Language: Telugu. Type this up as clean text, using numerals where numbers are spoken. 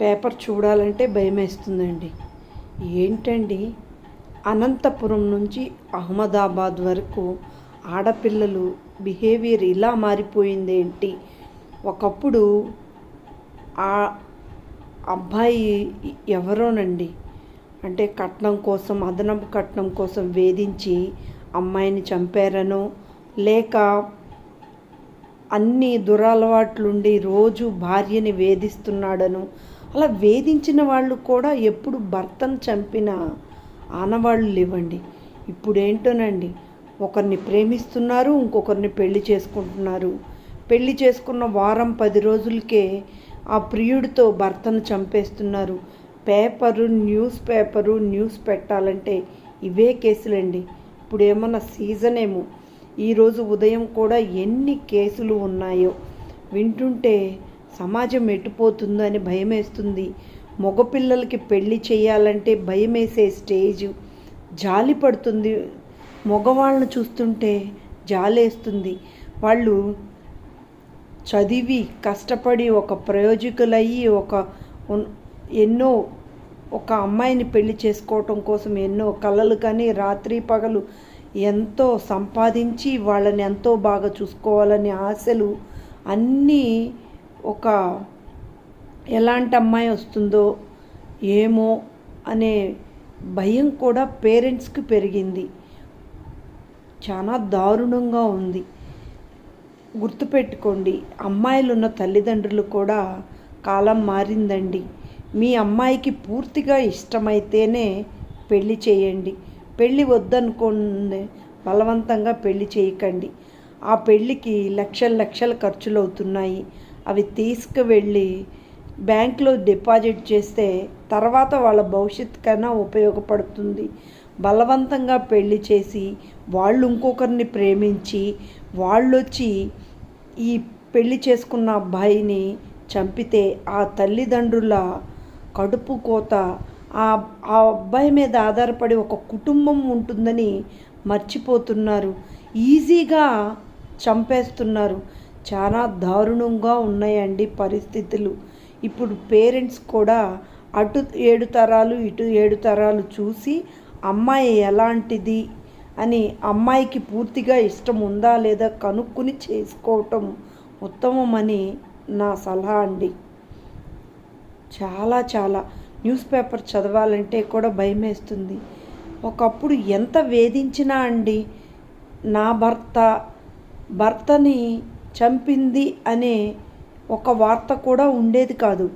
పేపర్ చూడాలంటే భయమేస్తుందండి. ఏంటండి, అనంతపురం నుంచి అహ్మదాబాద్ వరకు ఆడపిల్లలు బిహేవియర్ ఇలా మారిపోయిందేంటి? ఒకప్పుడు ఆ అబ్బాయి ఎవరోనండి, అంటే కట్నం కోసం, అదనపు కట్నం కోసం వేధించి అమ్మాయిని చంపారనో, లేక అన్ని దురలవాట్లుండి రోజు భార్యని వేధిస్తున్నాడను, అలా వేధించిన వాళ్ళు కూడా ఎప్పుడు భర్తను చంపిన ఆనవాళ్ళు లేవండి. ఇప్పుడేంటోనండి, ఒకరిని ప్రేమిస్తున్నారు, ఇంకొకరిని పెళ్లి చేసుకుంటున్నారు. పెళ్లి చేసుకున్న వారం 10 రోజులకే ఆ ప్రియుడితో భర్తను చంపేస్తున్నారు. న్యూస్ పెట్టాలంటే ఇవే కేసులండి. ఇప్పుడు ఏమన్నా సీజన్ ఏమో. ఈరోజు ఉదయం కూడా ఎన్ని కేసులు ఉన్నాయో వింటుంటే సమాజం ఎటుపోతుందో అని భయమేస్తుంది. మగపిల్లలకి పెళ్లి చేయాలంటే భయమేసే స్టేజ్. జాలి పడుతుంది, మగవాళ్ళను చూస్తుంటే జాలేస్తుంది. వాళ్ళు చదివి కష్టపడి ఒక ప్రయోజకులయ్యి ఎన్నో ఒక అమ్మాయిని పెళ్లి చేసుకోవటం కోసం ఎన్నో కలలు కానీ రాత్రి పగలు ఎంతో సంపాదించి వాళ్ళని ఎంతో బాగా చూసుకోవాలని ఆశలు అన్నీ, ఒక ఎలాంటి అమ్మాయి వస్తుందో ఏమో అనే భయం కూడా పేరెంట్స్కి పెరిగింది. చాలా దారుణంగా ఉంది. గుర్తుపెట్టుకోండి, అమ్మాయిలున్న తల్లిదండ్రులు కూడా కాలం మారిందండి. మీ అమ్మాయికి పూర్తిగా ఇష్టమైతేనే పెళ్లి చేయండి. పెళ్ళి వద్దనుకోండి, బలవంతంగా పెళ్లి చేయకండి. ఆ పెళ్ళికి లక్షలు ఖర్చులు అవుతున్నాయి. అవి తీసుకువెళ్ళి బ్యాంకులో డిపాజిట్ చేస్తే తర్వాత వాళ్ళ భవిష్యత్తుకైనా ఉపయోగపడుతుంది. బలవంతంగా పెళ్లి చేసి వాళ్ళు ఇంకొకరిని ప్రేమించి వాళ్ళొచ్చి ఈ పెళ్లి చేసుకున్న అబ్బాయిని చంపితే ఆ తల్లిదండ్రుల కడుపు కోత, ఆ అబ్బాయి మీద ఆధారపడి ఒక కుటుంబం ఉంటుందని మర్చిపోతున్నారు. ఈజీగా చంపేస్తున్నారు. చాలా దారుణంగా ఉన్నాయండి పరిస్థితులు. ఇప్పుడు పేరెంట్స్ కూడా అటు 7 తరాలు ఇటు 7 తరాలు చూసి అమ్మాయి ఎలాంటిది అని, అమ్మాయికి పూర్తిగా ఇష్టం ఉందా లేదా కనుక్కుని చేసుకోవటం ఉత్తమమని నా సలహా అండి. చాలా న్యూస్ పేపర్ చదవాలంటే కూడా భయమేస్తుంది. ఒకప్పుడు ఎంత వేధించినా అండి, నా భర్తని చంపింది అనే ఒక వార్త కూడా ఉండేది కాదు.